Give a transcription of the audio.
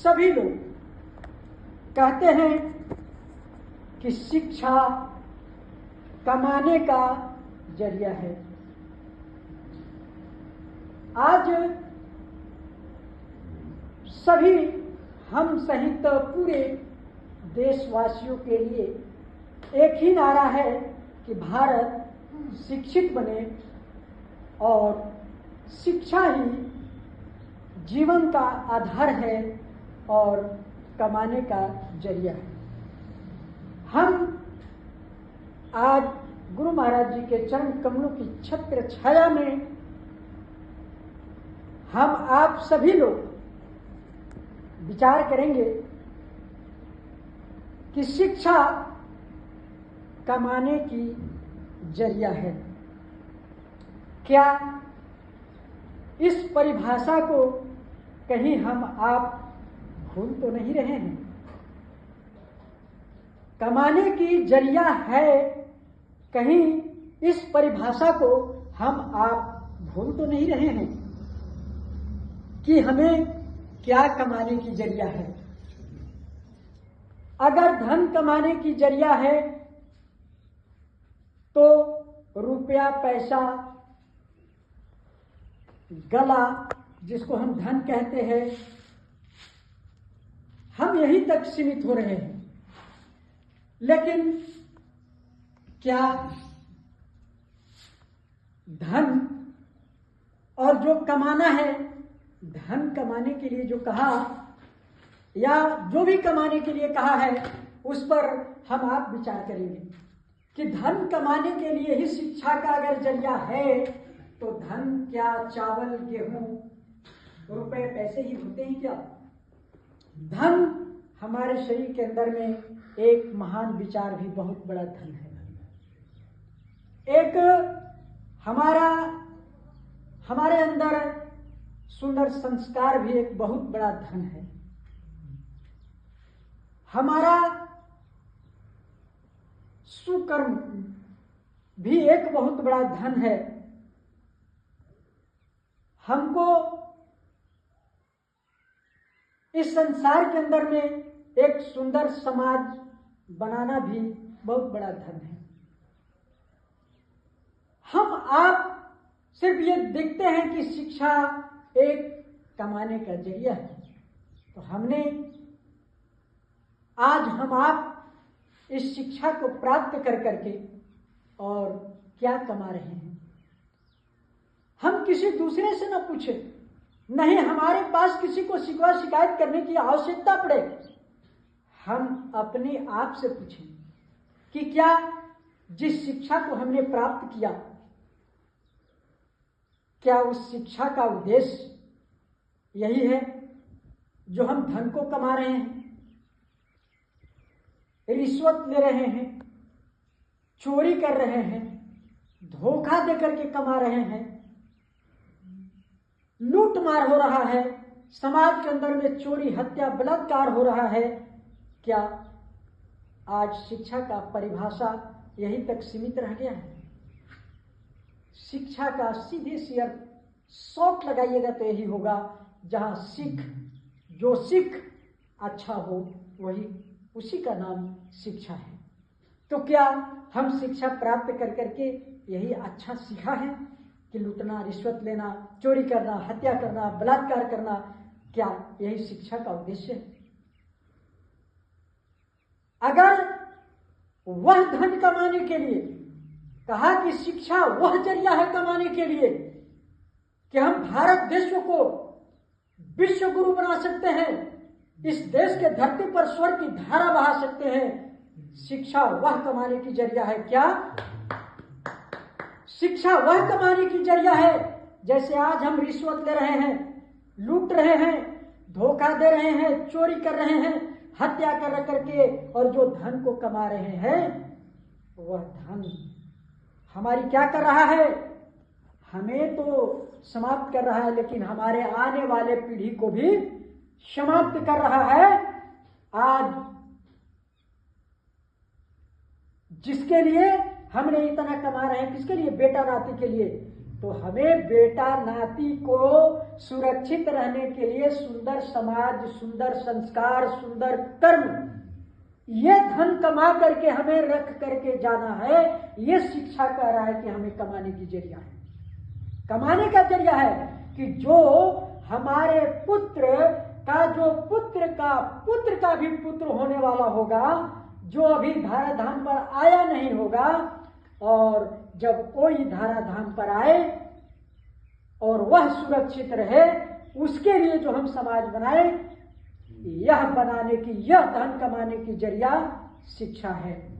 सभी लोग कहते हैं कि शिक्षा कमाने का जरिया है। आज सभी हम सहित पूरे देशवासियों के लिए एक ही नारा है कि भारत शिक्षित बने और शिक्षा ही जीवन का आधार है और कमाने का जरिया है। हम आज गुरु महाराज जी के चरण कमलों की छत्र छाया में हम आप सभी लोग विचार करेंगे कि शिक्षा कमाने की जरिया है। क्या इस परिभाषा को कहीं हम आप भूल तो नहीं रहे हैं? कमाने की जरिया है, कहीं इस परिभाषा को हम आप भूल तो नहीं रहे हैं कि हमें क्या कमाने की जरिया है। अगर धन कमाने की जरिया है तो रुपया, पैसा, गला, जिसको हम धन कहते हैं, हम यहीं तक सीमित हो रहे हैं। लेकिन क्या धन और जो कमाना है, धन कमाने के लिए जो कहा या जो भी कमाने के लिए कहा है, उस पर हम आप विचार करेंगे कि धन कमाने के लिए ही शिक्षा का अगर जरिया है तो धन क्या चावल, गेहूं, रुपए, पैसे ही होते हैं क्या? धन हमारे शरीर के अंदर में एक महान विचार भी बहुत बड़ा धन है। एक हमारे अंदर सुंदर संस्कार भी एक बहुत बड़ा धन है। हमारा सुकर्म भी एक बहुत बड़ा धन है। हमको इस संसार के अंदर में एक सुंदर समाज बनाना भी बहुत बड़ा धन है। हम आप सिर्फ ये देखते हैं कि शिक्षा एक कमाने का जरिया है, तो हमने आज हम आप इस शिक्षा को प्राप्त कर करके और क्या कमा रहे हैं? हम किसी दूसरे से ना पूछे, नहीं हमारे पास किसी को शिकवा शिकायत करने की आवश्यकता पड़े, हम अपने आप से पूछें कि क्या जिस शिक्षा को हमने प्राप्त किया, क्या उस शिक्षा का उद्देश्य यही है जो हम धन को कमा रहे हैं, रिश्वत ले रहे हैं, चोरी कर रहे हैं, धोखा देकर के कमा रहे हैं, लूट मार हो रहा है, समाज के अंदर में चोरी, हत्या, बलात्कार हो रहा है? क्या आज शिक्षा का परिभाषा यहीं तक सीमित रह गया है? शिक्षा का सीधे सी अर्थ शॉर्ट लगाइएगा तो यही होगा, जहां जो सीख अच्छा हो वही उसी का नाम शिक्षा है। तो क्या हम शिक्षा प्राप्त कर करके यही अच्छा सीखा है कि लूटना, रिश्वत लेना, चोरी करना, हत्या करना, बलात्कार करना, क्या यही शिक्षा का उद्देश्य है? अगर वह धन कमाने के लिए कहा कि शिक्षा वह जरिया है कमाने के लिए कि हम भारत देश को विश्व गुरु बना सकते हैं, इस देश के धरती पर स्वर्ग की धारा बहा सकते हैं, शिक्षा वह कमाने की जरिया है क्या? शिक्षा वह कमाने की जरिया है जैसे आज हम रिश्वत ले रहे हैं, लूट रहे हैं, धोखा दे रहे हैं, चोरी कर रहे हैं, हत्या कर करके और जो धन को कमा रहे हैं, वह धन हमारी क्या कर रहा है? हमें तो समाप्त कर रहा है, लेकिन हमारे आने वाले पीढ़ी को भी समाप्त कर रहा है। आज जिसके लिए हमने इतना कमा रहे हैं, किसके लिए? बेटा नाती के लिए। तो हमें बेटा नाती को सुरक्षित रहने के लिए सुंदर समाज, सुंदर संस्कार, सुंदर कर्म, ये धन कमा करके हमें रख करके जाना है। ये शिक्षा कह रहा है कि हमें कमाने की जरिया है, कमाने का जरिया है कि जो हमारे पुत्र का भी पुत्र होने वाला होगा, जो अभी धराधाम पर आया नहीं होगा, और जब कोई धराधाम पर आए और वह सुरक्षित रहे, उसके लिए जो हम समाज बनाए, यह बनाने की, यह धन कमाने की जरिया शिक्षा है।